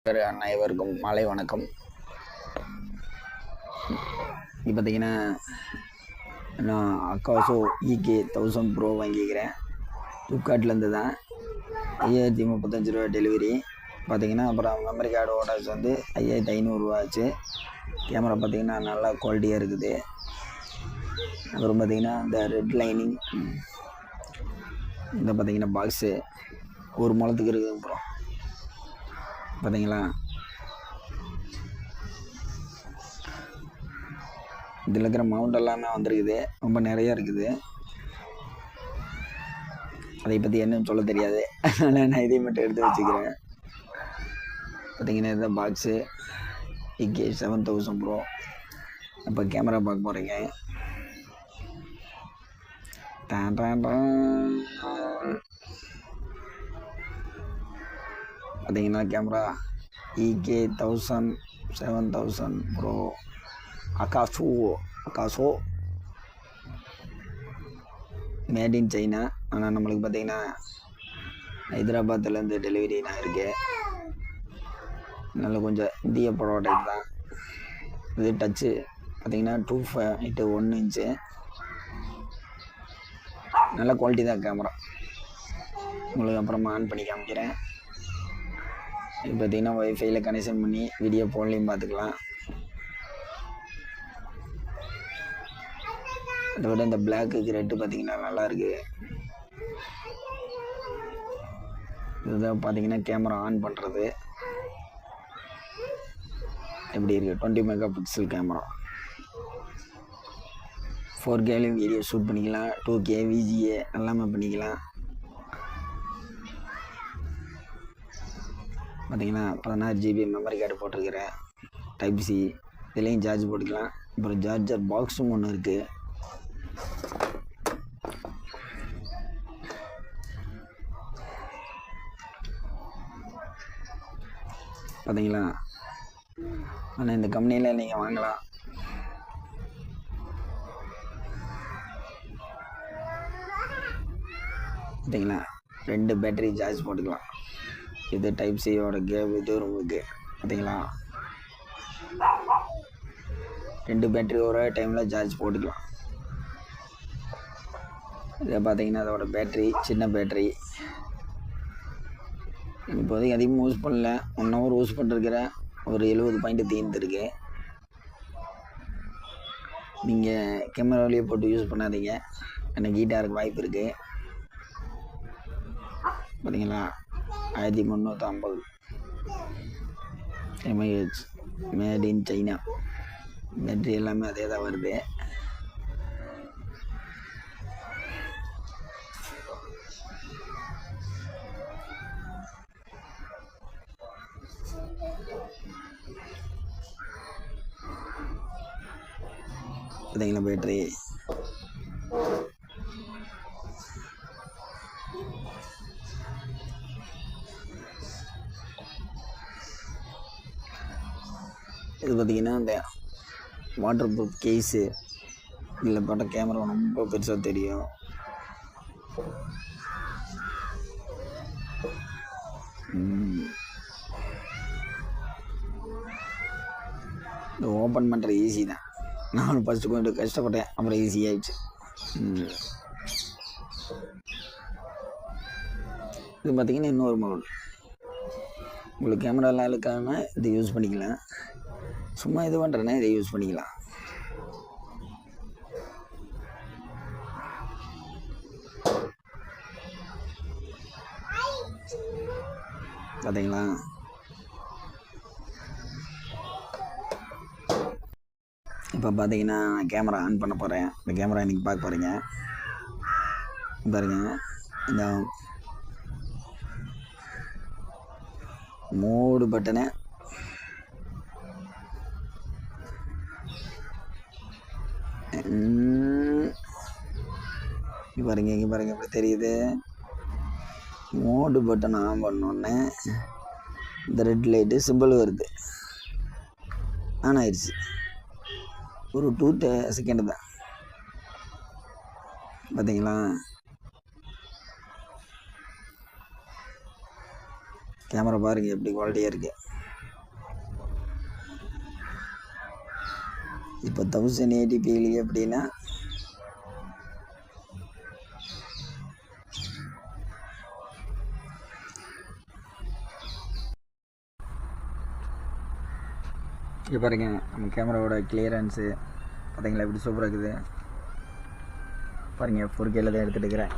அனைவருக்கும் மாலை வணக்கம். இப்போ பார்த்தீங்கன்னா நான் அக்காசோ EK 1000 ப்ரோ வாங்கிக்கிறேன். ஃப்ளிப்கார்ட்லேருந்து தான். 5035 ரூபா டெலிவரி பார்த்தீங்கன்னா. அப்புறம் மெமரி கார்டு ஓடர்ஸ் வந்து 5500 ஆச்சு. கேமரா பார்த்தீங்கன்னா நல்லா குவாலிட்டியாக இருக்குது. அப்புறம் பார்த்தீங்கன்னா இந்த ரெட் லைனிங் இந்த பார்த்தீங்கன்னா பாக்ஸு ஒரு முளத்துக்கு இருக்குது. அப்புறம் பார்த்தீங்களா இதில் இருக்கிற மவுண்ட் எல்லாமே வந்திருக்குது. ரொம்ப நிறையா இருக்குது. அதை பற்றி என்னன்னு சொல்ல தெரியாது, அதனால் நான் இதை மட்டும் எடுத்து வச்சுக்கிறேன். பார்த்தீங்கன்னா இதுதான் பாக்ஸு EK 7000 ப்ரோ. இப்போ கேமரா பார்க்க போகிறீங்க. பார்த்தீங்கன்னா camera EK 7000 bro Akaso made in China. ஆனால் நம்மளுக்கு பார்த்தீங்கன்னா ஹைதராபாத்துலேருந்து டெலிவரி நான் இருக்கேன். நல்ல கொஞ்சம் இந்திய ப்ராடக்ட் தான் இது. டச்சு பார்த்தீங்கன்னா 2.1 இன்ச்சு. நல்ல குவாலிட்டி தான் கேமரா. உங்களுக்கு அப்புறமா ஆன் பண்ணி காமிக்கிறேன். இது பார்த்தீங்கன்னா வைஃபைல கனெக்ஷன் பண்ணி வீடியோ ஃபோன்லேயும் பார்த்துக்கலாம். அதை விட இந்த பிளாக்கு ரெட்டு பார்த்தீங்கன்னா நல்லா இருக்குது. இதுதான் பார்த்தீங்கன்னா கேமரா ஆன் பண்ணுறது எப்படி இருக்குது. 20 மெகா பிக்சல் கேமரா. 4Kலையும் வீடியோ ஷூட் பண்ணிக்கலாம். 2K VGA எல்லாமே பண்ணிக்கலாம். பார்த்தீங்கன்னா 16 GB மெமரி கார்டு போட்டிருக்கிறேன். டைப் C இதுலேயும் சார்ஜ் போட்டுக்கலாம். அப்புறம் சார்ஜர் பாக்ஸும் ஒன்று இருக்குது. பார்த்தீங்களா. ஆனால் இந்த கம்பெனியில் நீங்கள் வாங்கலாம். பார்த்தீங்களா 2 பேட்டரி சார்ஜ் போட்டுக்கலாம். இது டைப் சியோட கேப், இது ரூமுக்கு. பார்த்தீங்களா 2 பேட்டரி ஒரே டைமில் சார்ஜ் போட்டுக்கலாம். இதை பார்த்தீங்கன்னா அதோட பேட்டரி சின்ன பேட்டரி. இப்போதைக்கு அதிகமாக யூஸ் பண்ணல. 1 ஹவர் யூஸ் பண்ணிருக்கிறேன். ஒரு 70 பாயிண்ட் தீர்ந்துருக்கு. நீங்கள் கேமராவிலேயே போட்டு யூஸ் பண்ணாதீங்க, எனக்கு ஹீட்டாக இருக்க வாய்ப்பு இருக்குது. பார்த்தீங்களா 1350 mAh mat in China. Battery எல்லாமே அதே தான் வருது. பார்த்தீங்களா பேட்டரி. இது பார்த்தீங்கன்னா இந்த வாட்டர் ப்ரூஃப் கேஸு. இதில் போட்ட கேமரா ரொம்ப பெருசாக தெரியும். இது ஓப்பன் பண்ணுறது ஈஸி தான். நானும் ஃபஸ்ட்டு கொஞ்சம் கஷ்டப்பட்டேன், அப்புறம் ஈஸியாகிடுச்சு. இது பார்த்திங்கன்னா இன்னொரு மோட். உங்களுக்கு கேமராலாம் இழுக்காதுன்னா இதை யூஸ் பண்ணிக்கலாம். சும்மா இது பண்ணுறேன்னா இதை யூஸ் பண்ணிக்கலாம். பார்த்தீங்களா. இப்போ பார்த்தீங்கன்னா கேமரா ஆன் பண்ண போகிறேன். இந்த கேமரா இன்றைக்கி பார்க்க போகிறீங்க. பாருங்க, இந்த மோடு பட்டனை இங்கே பாருங்க எப்படி தெரியுது. மோடு பட்டன் ஆன் பண்ணோன்னே இந்த ரெட் லைட்டு சிம்பிள் வருது. ஆன் ஆயிடுச்சு. ஒரு 2 செகண்ட் தான். பார்த்தீங்களா. கேமரா பாருங்கள் எப்படி குவாலிட்டியாக இருக்குது. இப்போ 1080p அப்படின்னா இங்கே பாருங்க நம்ம கேமராவோட கிளியரன்ஸு பார்த்தீங்களா எப்படி சூப்பராக இருக்குது பாருங்கள் 4Kல தான் எடுத்துகிட்டு இருக்கிறேன்.